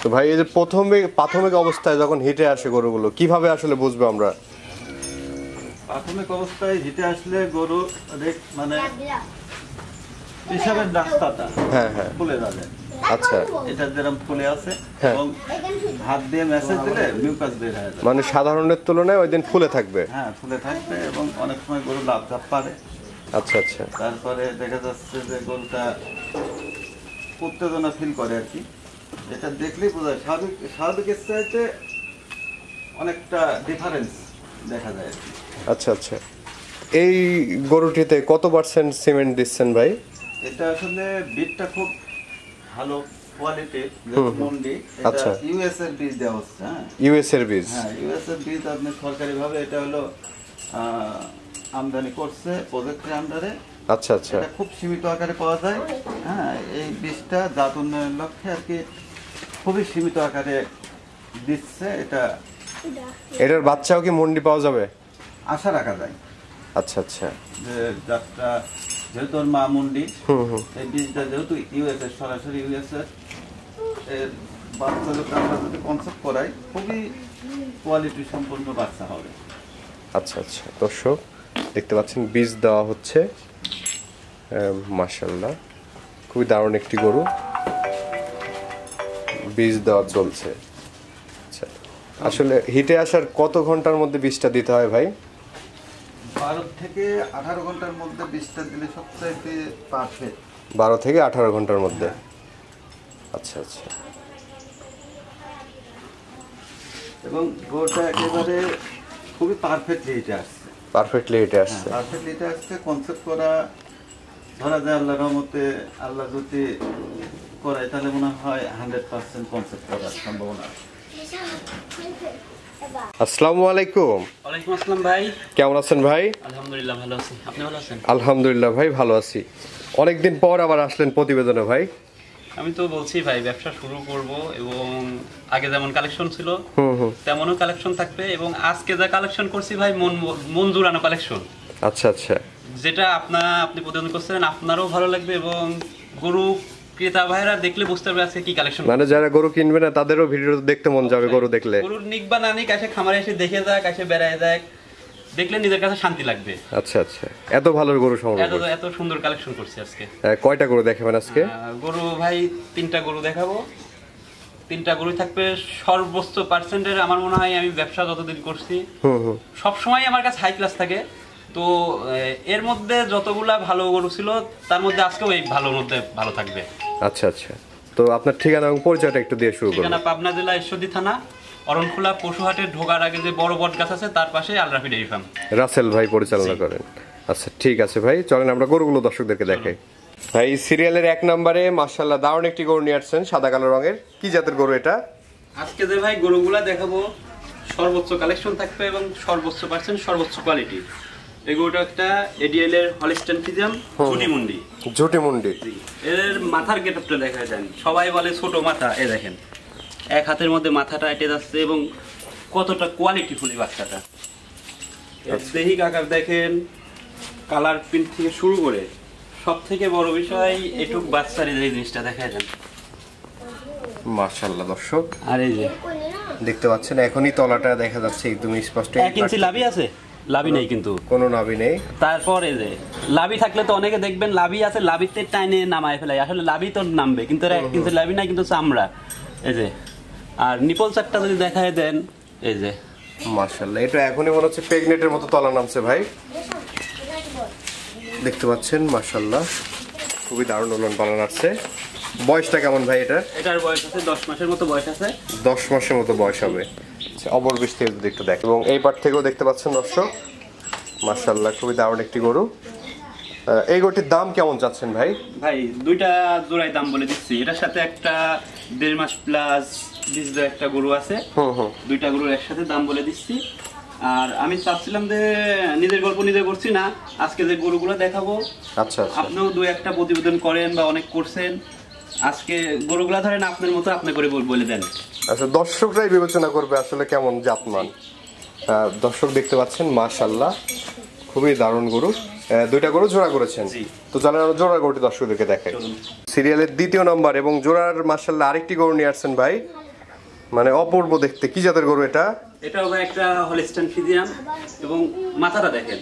তো ভাই এই যে প্রাথমিক অবস্থায় যখন হিটে আসে গরুগুলো কিভাবে আসলে বুঝবো আমরা? প্রাথমিক অবস্থায় হিটে আসলে গরু মানে পিসাবের রাস্তাটা ফুলে যাবে। আচ্ছা, এটা যেরকম ফুলে আছে এবং হাত দিয়ে মেসেজ দিলে মিউকাস বের হয়ে যাবে। মানে সাধারণের তুলনায় ওই দিন ফুলে থাকবে। হ্যাঁ, ফুলে থাকবে এবং অনেক সময় গরু লাভ ঝাপ পারে। আচ্ছা আচ্ছা। তারপরে দেখা যাচ্ছে যে গরুটা উত্তেজনা ফিল করে আর কি। এটা দেখলেই বোঝা যায় স্বাভাবিকের চাইতে অনেকটা ডিফারেন্স দেখা যায় আর কি। আচ্ছা আচ্ছা। এই গরুটিতে কত % সিমেন্ট দিচ্ছেন ভাই? এটা আসলে বীজটা খুব ভালো কোয়ালিটির মন্ডি। আচ্ছা, এটা ইউএস এর বীজ দেওয়া হচ্ছে। হ্যাঁ, ইউএস এর বীজ। হ্যাঁ, ইউএস এর বীজ আপনি সরকারিভাবে এটা হলো আমদানি করছে প্রজেক্টের আন্ডারে। আচ্ছা আচ্ছা। এটা খুব সীমিত আকারে পাওয়া যায়। হ্যাঁ, এই বীজটা জাত উন্নয়নের লক্ষ্যে আর কি খুবই সীমিত আকারে দিচ্ছে। এটার বাচ্চাও কি মন্ডি পাওয়া যাবে? আশা রাখা যায়। আচ্ছা আচ্ছা। যে জাতটা যেহেতু ওর মা মন্ডি, এই বীজটা যেহেতু ইউএস এর, সরাসরি ইউএস এর বাচ্চা যদি আমরা যদি কনসেপ্ট করাই খুবই কোয়ালিটি সম্পন্ন বাচ্চা হবে। আচ্ছা আচ্ছা। দর্শক দেখতে পাচ্ছেন বীজ দেওয়া হচ্ছে। মাশাআল্লাহ, খুবই দারুণ একটি গরু, বীজ দেওয়া চলছে। আচ্ছা, আসলে হিটে আসার কত ঘন্টার মধ্যে বীজটা দিতে হয় ভাই? 12 থেকে 18 ঘন্টার মধ্যে বীজটা দিলে সবচাইতে পারফেক্ট। 12 থেকে 18 ঘন্টার মধ্যে। আচ্ছা আচ্ছা। এবং গরুটা একেবারে খুবই পারফেক্টলি হিটে আসছে। পারফেক্টলি হিটে আসছে। পারফেক্টলি হিটে আসছে। কনসেপ্ট করা ধরা যায় আল্লাহর রহমতে, আল্লাহ যদি করায় তাহলে মনে হয় 100% কনসেপ্ট করার সম্ভাবনা আছে। আসসালামু আলাইকুম। ওয়ালাইকুম আসসালাম ভাই, কেমন আছেন ভাই? আলহামদুলিল্লাহ ভালো আছি, আপনি ভালো আছেন? আলহামদুলিল্লাহ ভাই, ভালো আছি। অনেকদিন পর আবার আসলেন প্রতিবেদনে ভাই। আমি তো বলছি ভাই ব্যবসা শুরু করব এবং আগে যেমন কালেকশন ছিল তেমনও কালেকশন থাকবে এবং আজকে যা কালেকশন করছি ভাই মন জুড়ানো কালেকশন। আচ্ছা আচ্ছা। যেটা আপনি প্রতিবেদন করছেন আপনারও ভালো লাগবে এবং গরু ক্রেতা ভাইরা দেখলে বুঝতে পারবে আজকে কি কালেকশন। মানে যারা গরু কিনবে না তাদেরও ভিডিও দেখতে মন যাবে গরু দেখলে। গরুর নিক বা না নিক এসে খামারে এসে দেখে যাক, এসে বেড়ায় যাক, দেখলে নিজের কাছে শান্তি লাগবে। আচ্ছা আচ্ছা। এত ভালো গরু সংগ্রহ, এত সুন্দর কালেকশন করছি আজকে। কয়টা গরু দেখাবেন আজকে? গরু ভাই 3টা গরু দেখাবো। 3টা গরু থাকবে সর্বোচ্চ পার্সেন্টের। আমার মনে হয় আমি ব্যবসা যতদিন করছি সবসময় আমার কাছে হাই ক্লাস থাকে। তো এর মধ্যে যতগুলা ভালো গরু ছিল তার মধ্যে আজকেও এই ভালোর মধ্যে ভালো থাকবে। আচ্ছা আচ্ছা। তো আপনার ঠিকানা এবং পরিচয়টা একটু দিয়ে শুরু করুন। ঠিকানা পাবনা জেলা ঈশ্বরদী থানা, অরণখোলা পশুহাটে ঢোকার আগে যে বড় বট গাছ আছে তার পাশে আলরাফি ডেইরি ফার্ম। রাসেল ভাই পরিচালনা করেন। আচ্ছা ঠিক আছে ভাই, চলেন আমরা গরুগুলো দর্শকদেরকে দেখাই। ভাই সিরিয়ালের 1 নম্বরে মাশাআল্লাহ দারুণ একটি গরু নিয়ে আসছেন, সাদা কালো রঙের। কি জাতের গরু এটা? আজকে যে ভাই গরুগুলা দেখাবো সর্বোচ্চ কালেকশন থাকবে এবং সর্বোচ্চ পার্সেন্ট, সর্বোচ্চ কোয়ালিটি। এই গরুটা একটা এডিএল এর হলিস্টাইন ফ্রিজিয়ান ঝুটিমুন্ডি। ঝুটিমুন্ডি। এর মাথার গেটআপটা দেখা যায়, সবাই বলে ছোট মাথা, এ দেখেন এক হাতের মধ্যে মাথাটা এঁটে যাচ্ছে এবং কতটা কোয়ালিটিফুল এই বাচ্চাটা। দেহি আকার দেখেন, কালার প্রিন্ট থেকে শুরু করে সব থেকে বড় বিষয় এটুক বাচ্চার এই জিনিসটা দেখা যায় মাশাআল্লাহ। দর্শক আর এই যে দেখতে পাচ্ছেন এখনই তলাটা দেখা যাচ্ছে একদম স্পষ্ট। 1 ইঞ্চি লাভি আছে, লাভি নেই কিন্তু, কোনো নাভি নেই। তারপরে যে লাভি থাকলে তো অনেকে দেখবেন লাভি আছে, লাভিতে টাইনে নামায় ফেলাই, আসলে লাভি তো নামবে কিন্তু 1 ইঞ্চি লাভি নাই কিন্তু চামড়া। এই যে আর নিপল চারটা যদি দেখায় দেন, এই যে মাশাআল্লাহ, এটা এখনই মনে হচ্ছে প্রেগনেন্টের মতো তলা নামছে ভাই। দেখতে পাচ্ছেন মাশাআল্লাহ খুবই দারুণ ওলন পালন আছে। বয়সটা কেমন ভাই এটার? এটার বয়স আছে 10 মাসের মতো বয়স আছে। 10 মাসের মতো বয়স হবে। অপর বিষ থেকে যদি একটু দেখ, এবং এই পার্ট থেকেও দেখতে পাচ্ছেন দর্শক মাশাআল্লাহ খুবই দারুণ একটি গরু। এই গরুটির দাম কেমন চাচ্ছেন ভাই? ভাই 2টা জোড়ায় দাম বলে দিচ্ছি। এটার সাথে একটা 1.5 মাস প্লাস বীজ একটা গরু আছে। 2টা গরুর একসাথে দাম বলে দিচ্ছি। আর আমি চাচ্ছিলাম যে নিজের গল্প নিজে করছি না, আজকে যে গরুগুলো দেখাবো আচ্ছা আপনিও 2-1টা প্রতিবেদন করেন বা অনেক করছেন, আজকে গরুগুলা ধরেন আপনার মতো আপনি করে বলে দেন। আচ্ছা, দর্শকরাই বিবেচনা করবে আসলে কেমন জাতমান। দর্শক দেখতে পাচ্ছেন মাশাআল্লাহ খুবই দারুণ গরু। 2টা গরু জোড়া করেছেন, তো চলেন আমরা জোড়া গরুটি দর্শকদেরকে দেখাই। সিরিয়ালের 2য় নম্বর এবং জোড়ার মাশাআল্লাহ আরেকটি গরু নিয়ে আসছেন ভাই। মানে অপূর্ব দেখতে। কি জাতের গরু এটা? এটা হবে একটা হলিস্টাইন ফ্রিজিয়ান এবং মাথাটা দেখেন।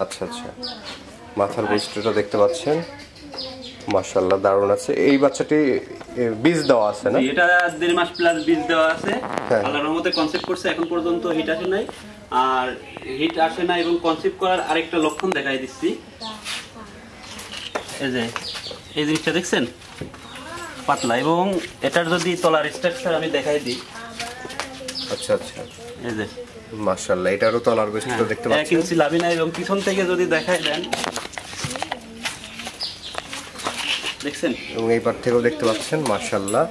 আচ্ছা আচ্ছা, মাথার বৈশিষ্ট্যটা দেখতে পাচ্ছেন, মাশাআল্লাহ দারুণ আছে। এই বাচ্চাটি বীজ দেওয়া আছে না? এটা 1.5 মাস প্লাস বীজ দেওয়া আছে। হ্যাঁ। আল্লাহর রহমতে কনসেপ্ট করছে, এখন পর্যন্ত হিট আসে নাই। আর হিট আসে না এবং কনসেপ্ট করার আরেকটা লক্ষণ দেখাই দিচ্ছি। এই যে এই জিনিসটা দেখছেন, পাতলা, এবং এটার যদি তলার স্ট্রাকচার আমি দেখাই দিই। আচ্ছা আচ্ছা, এই যে মাশাআল্লাহ এটারও তলার বৈশিষ্ট্য দেখতে 1 পাচ্ছেন। ইঞ্চি লাভিনা, এবং পিছন থেকে যদি দেখাই দেন দেখছেন, এবং এই পার থেকেও দেখতে পাচ্ছেন মাশাআল্লাহ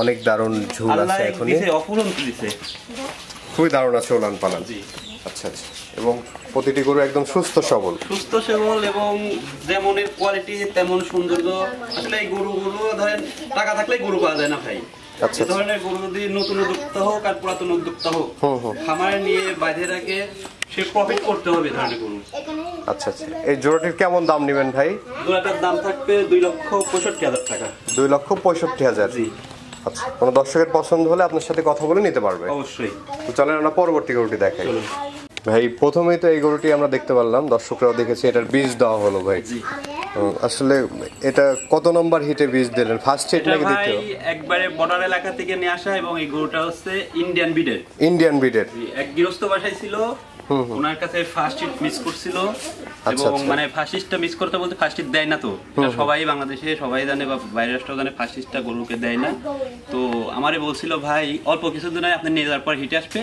অনেক দারুণ ঝুল আল্লাহ আছে এখনই, দিছে, অফুরন্ত দিছে। খুবই দারুণ আছে ওলান পালান। জি, আচ্ছা আচ্ছা, এবং প্রতিটি গরু একদম সুস্থ সবল। সুস্থ সবল এবং যেমনের কোয়ালিটি তেমন সৌন্দর্য। আসলে এই গরুগুলো ধরেন টাকা থাকলে গরু পাওয়া যায় না ভাই। আচ্ছা, এই ধরনের গরু যদি নতুন উদ্যোক্তা হোক আর পুরাতন উদ্যোক্তা হোক, খামারে নিয়ে বাইরে রাখে, সে প্রফিট করতে হবে এই ধরনের গরু। আচ্ছা আচ্ছা, এই জোড়াটির কেমন দাম নেবেন ভাই? জোড়াটার দাম থাকবে 2,65,000 টাকা। 2,65,000। জি, আচ্ছা, কোনো দর্শকের পছন্দ হলে আপনার সাথে কথা বলে নিতে পারবে। অবশ্যই। তো চলেন আমরা পরবর্তী গরুটি দেখাই। চলুন। ভাই প্রথমেই তো এই গরুটি আমরা দেখতে পারলাম, দর্শকরাও দেখেছে, এটার বীজ দেওয়া হলো ভাই। জি, আসলে এটা কত নম্বর হিটে বীজ দিলেন? ফার্স্ট হিট এটা নাকি ভাই দ্বিতীয়? একবারে বর্ডার এলাকা থেকে নিয়ে আসা, এবং এই গরুটা হচ্ছে ইন্ডিয়ান ব্রিডের। ইন্ডিয়ান ব্রিডের। এক গৃহস্থ বাসায় ছিল, ওনার কাছে ফার্স্ট হিট মিস করছিল, আচ্ছা, এবং আচ্ছা। মানে ফার্স্ট হিটটা মিস করতে বলতে ফার্স্ট হিট দেয় না। তো এটা সবাই বাংলাদেশে সবাই জানে বা বাইরের রাষ্ট্র জানে, ফার্স্ট হিটটা গরুকে দেয় না। তো আমারে বলছিল ভাই অল্প কিছুদিন আপনি নিয়ে যাওয়ার পর হিট আসবে।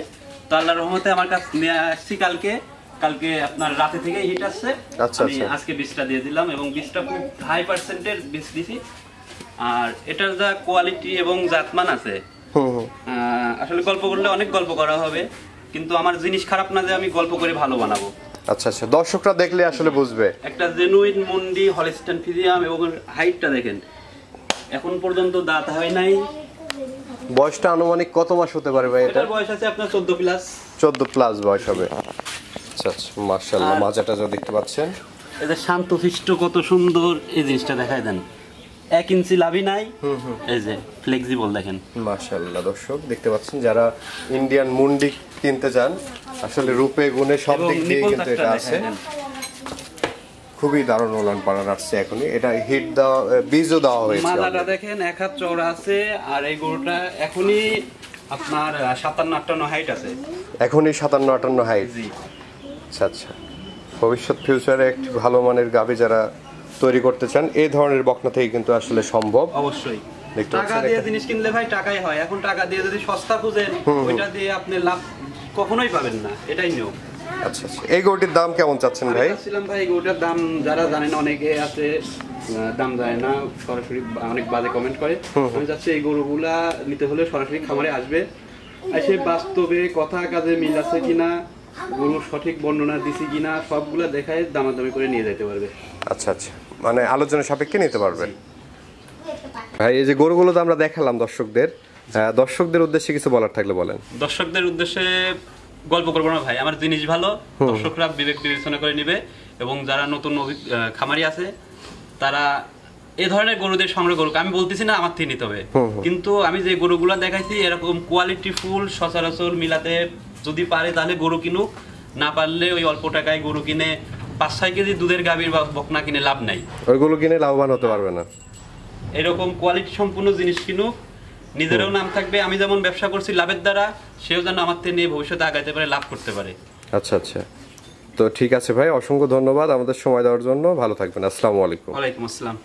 তো আল্লাহর রহমতে আমার কাছে নিয়ে আসছি কালকে আপনার রাতে থেকে হিট আসছে। আচ্ছা, আমি আচ্ছা। আজকে বীজটা দিয়ে দিলাম, এবং বীজটা খুব হাই পার্সেন্টের বীজ দিছি। আর এটার যা কোয়ালিটি এবং জাতমান আছে, আসলে গল্প করলে অনেক গল্প করা হবে, কিন্তু আমার জিনিস খারাপ না যে আমি গল্প করে ভালো বানাবো। আচ্ছা আচ্ছা, দর্শকরা দেখলে আসলে বুঝবে। একটা জেনুইন মুন্ডি হলিস্টাইন ফ্রিজিয়ান, এবং হাইটটা দেখেন, এখন পর্যন্ত দাঁত হয় নাই। বয়সটা আনুমানিক কত মাস হতে পারে ভাই এটা? এটার বয়স আছে আপনার 14 প্লাস। 14 প্লাস বয়স হবে। আচ্ছা আচ্ছা, মাশাআল্লাহ আর- মাজাটা যা দেখতে পাচ্ছেন, এদের শান্তশিষ্ট কত সুন্দর, এই জিনিসটা দেখায় দেন। 1 ইঞ্চি লাভি নাই, এই যে ফ্লেক্সিবল দেখেন। মাশাআল্লাহ দর্শক দেখতে পাচ্ছেন, যারা ইন্ডিয়ান মুন্ডি কিনতে চান, আসলে রূপে গুণে সব এবং দিক দিয়ে নিপল কিন্তু তাকটা এটা আছে। দেখায় দেন। খুবই দারুণ ওলান পালান আসছে এখনই। এটা হিট দেওয়া, বীজও দেওয়া হয়েছে মাজাটা already। দেখেন 1 হাত চওড়া আছে, আর এই গরুটা এখনই আপনার 57-58 হাইট আছে। এখনই 57-58 হাইট। জি, আচ্ছা আচ্ছা, ভবিষ্যৎ ফিউচারে একটি ভালো মানের গাভী যারা তৈরি করতে চান, এই ধরনের বকনা থেকে কিন্তু আসলে সম্ভব। অবশ্যই। দেখতে টাকা পাচ্ছেন দিয়ে এটা? জিনিস কিনলে ভাই টাকাই হয়। এখন টাকা দিয়ে যদি সস্তা খুঁজেন, ওইটা দিয়ে আপনি লাভ কখনোই পাবেন না, এটাই নিয়ম। আচ্ছা আচ্ছা, এই গরুটির দাম কেমন চাচ্ছেন ভাই? ছিলাম ভাই গরুটার দাম, যারা জানেন অনেকে আছে দাম জানে না, সরাসরি অনেক বাজে কমেন্ট করে। আমি চাচ্ছি এই গরুগুলা নিতে হলে সরাসরি খামারে আসবে, এসে বাস্তবে কথা কাজে মিল আছে কিনা, গরুর সঠিক বর্ণনা দিছি কিনা, সবগুলা দেখায় দামাদামি করে নিয়ে যেতে পারবে। আচ্ছা আচ্ছা, মানে আলোচনা সাপেক্ষে নিতে পারবে। ভাই এই যে গরুগুলো তো আমরা দেখালাম দর্শকদের, দর্শকদের উদ্দেশ্যে কিছু বলার থাকলে বলেন। দর্শকদের উদ্দেশ্যে গল্প করবো না ভাই, আমার জিনিস ভালো, দর্শকরা বিবেক বিবেচনা করে নিবে, এবং যারা নতুন খামারি আছে তারা এই ধরনের গরুদের সংগ্রহ করুক। আমি বলতেছি না আমার থেকে নিতে হবে, কিন্তু আমি যে গরুগুলো দেখাইছি এরকম কোয়ালিটি ফুল সচরাচর মিলাতে যদি পারে তাহলে গরু কিনুক, না পারলে ওই অল্প টাকায় গরু কিনে 5-6 কেজি দুধের গাভীর বা বকনা কিনে লাভ নাই। ওইগুলো কিনে লাভবান হতে পারবে না। এরকম কোয়ালিটি সম্পূর্ণ জিনিস কিনুক, নিজেরও নাম থাকবে। আমি যেমন ব্যবসা করছি লাভের দ্বারা, সেও যেন আমার থেকে নিয়ে ভবিষ্যতে আগাইতে পারে, লাভ করতে পারে। আচ্ছা আচ্ছা, তো ঠিক আছে ভাই, অসংখ্য ধন্যবাদ আমাদের সময় দেওয়ার জন্য। ভালো থাকবেন, আসসালামু আলাইকুম। ওয়ালাইকুম আসসালাম।